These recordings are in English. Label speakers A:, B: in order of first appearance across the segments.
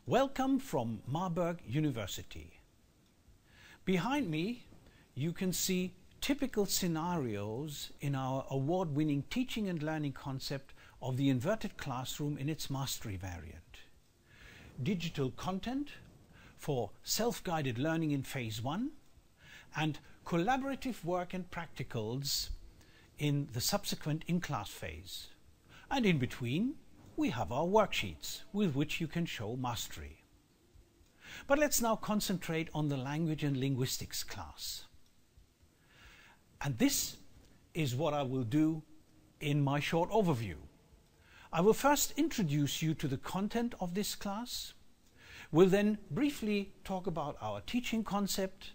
A: Welcome from Marburg University. Behind me you can see typical scenarios in our award-winning teaching and learning concept of the inverted classroom in its mastery variant. Digital content for self-guided learning in phase 1 and collaborative work and practicals in the subsequent in-class phase. And in between we have our worksheets with which you can show mastery. But let's now concentrate on the language and linguistics class. And this is what I will do in my short overview. I will first introduce you to the content of this class. We'll then briefly talk about our teaching concept,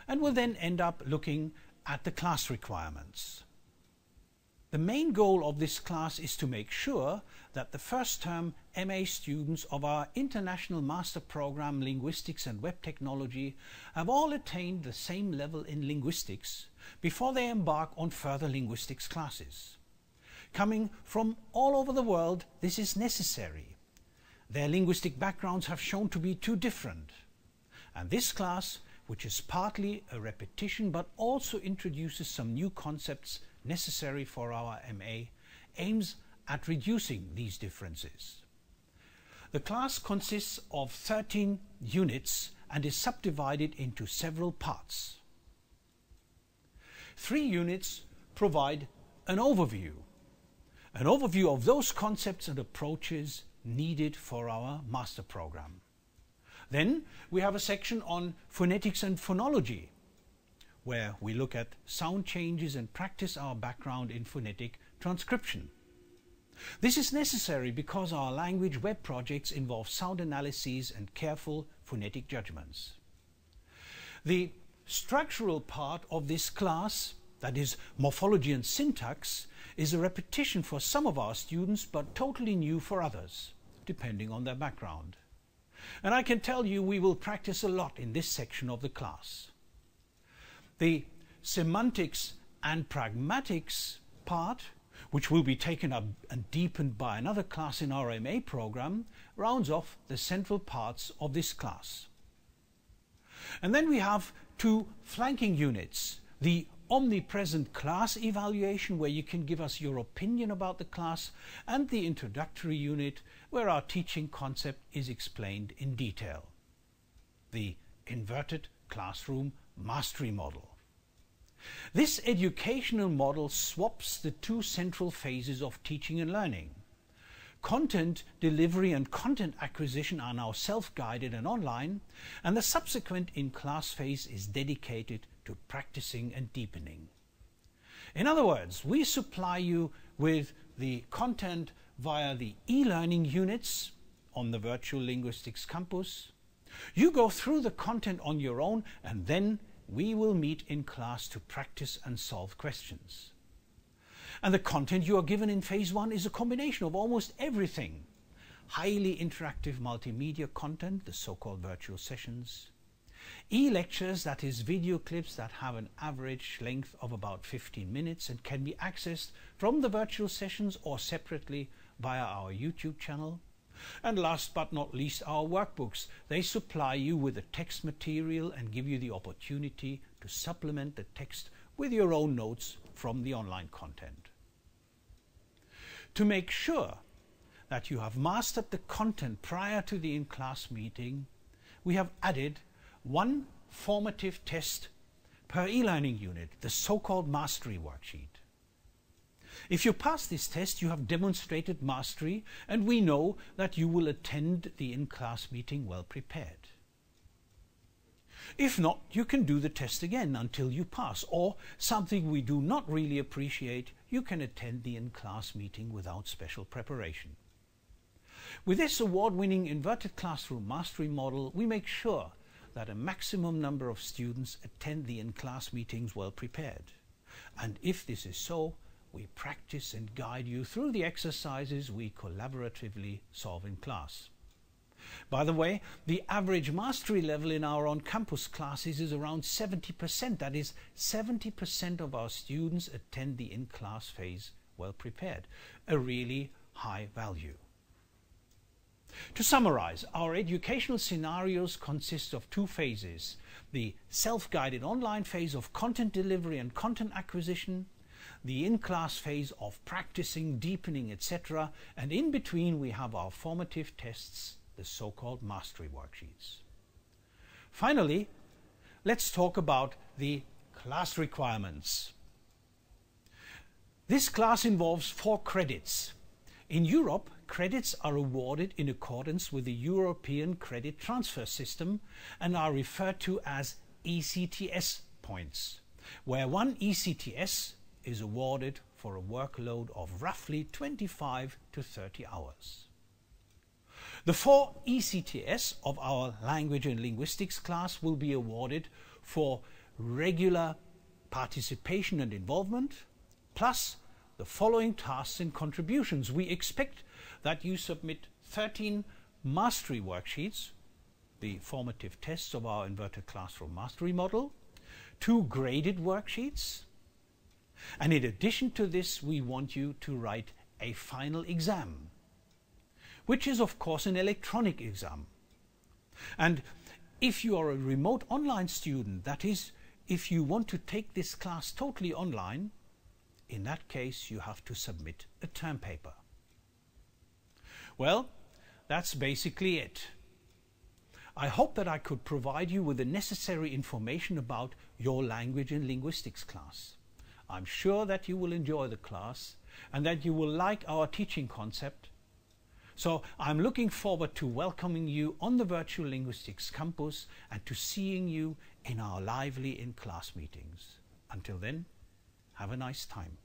A: and we'll then end up looking at the class requirements. The main goal of this class is to make sure that the first term MA students of our International Master Program Linguistics and Web Technology have all attained the same level in linguistics before they embark on further linguistics classes. Coming from all over the world, this is necessary. Their linguistic backgrounds have shown to be too different. And this class, which is partly a repetition but also introduces some new concepts necessary for our MA, aims at reducing these differences. The class consists of 13 units and is subdivided into several parts. 3 units provide an overview of those concepts and approaches needed for our master program. Then we have a section on phonetics and phonology, where we look at sound changes and practice our background in phonetic transcription. This is necessary because our language web projects involve sound analyses and careful phonetic judgments. The structural part of this class, that is morphology and syntax, is a repetition for some of our students but totally new for others, depending on their background. And I can tell you we will practice a lot in this section of the class. The semantics and pragmatics part, which will be taken up and deepened by another class in our MA program, rounds off the central parts of this class. And then we have 2 flanking units, the omnipresent class evaluation, where you can give us your opinion about the class, and the introductory unit, where our teaching concept is explained in detail. The inverted classroom mastery model. This educational model swaps the 2 central phases of teaching and learning. Content delivery and content acquisition are now self-guided and online, and the subsequent in-class phase is dedicated to practicing and deepening. In other words, we supply you with the content via the e-learning units on the Virtual Linguistics Campus. You go through the content on your own, and then we will meet in class to practice and solve questions. And the content you are given in phase 1 is a combination of almost everything. Highly interactive multimedia content, the so-called virtual sessions. E-lectures, that is video clips that have an average length of about 15 minutes and can be accessed from the virtual sessions or separately via our YouTube channel. And last but not least, our workbooks. They supply you with the text material and give you the opportunity to supplement the text with your own notes from the online content. To make sure that you have mastered the content prior to the in-class meeting, we have added 1 formative test per e-learning unit, the so-called mastery worksheet. If you pass this test, you have demonstrated mastery, and we know that you will attend the in-class meeting well prepared. If not, you can do the test again until you pass, or something we do not really appreciate, you can attend the in-class meeting without special preparation. With this award-winning inverted classroom mastery model, we make sure that a maximum number of students attend the in-class meetings well prepared. And if this is so, we practice and guide you through the exercises we collaboratively solve in class. By the way, the average mastery level in our on-campus classes is around 70%. That is, 70% of our students attend the in-class phase well prepared. A really high value. To summarize, our educational scenarios consist of two phases: the self-guided online phase of content delivery and content acquisition, the in-class phase of practicing, deepening, etc. And in between we have our formative tests, the so-called mastery worksheets. Finally, let's talk about the class requirements. This class involves 4 credits. In Europe, credits are awarded in accordance with the European Credit Transfer System and are referred to as ECTS points, where 1 ECTS is awarded for a workload of roughly 25 to 30 hours. The 4 ECTS of our Language and Linguistics class will be awarded for regular participation and involvement, plus the following tasks and contributions. We expect that you submit 13 mastery worksheets, the formative tests of our inverted classroom mastery model, 2 graded worksheets, and in addition to this we want you to write a final exam, which is of course an electronic exam. And if you are a remote online student, that is, if you want to take this class totally online, in that case you have to submit a term paper. Well, that's basically it. I hope that I could provide you with the necessary information about your Language and Linguistics class. I'm sure that you will enjoy the class and that you will like our teaching concept. So I'm looking forward to welcoming you on the Virtual Linguistics campus and to seeing you in our lively in-class meetings. Until then, have a nice time.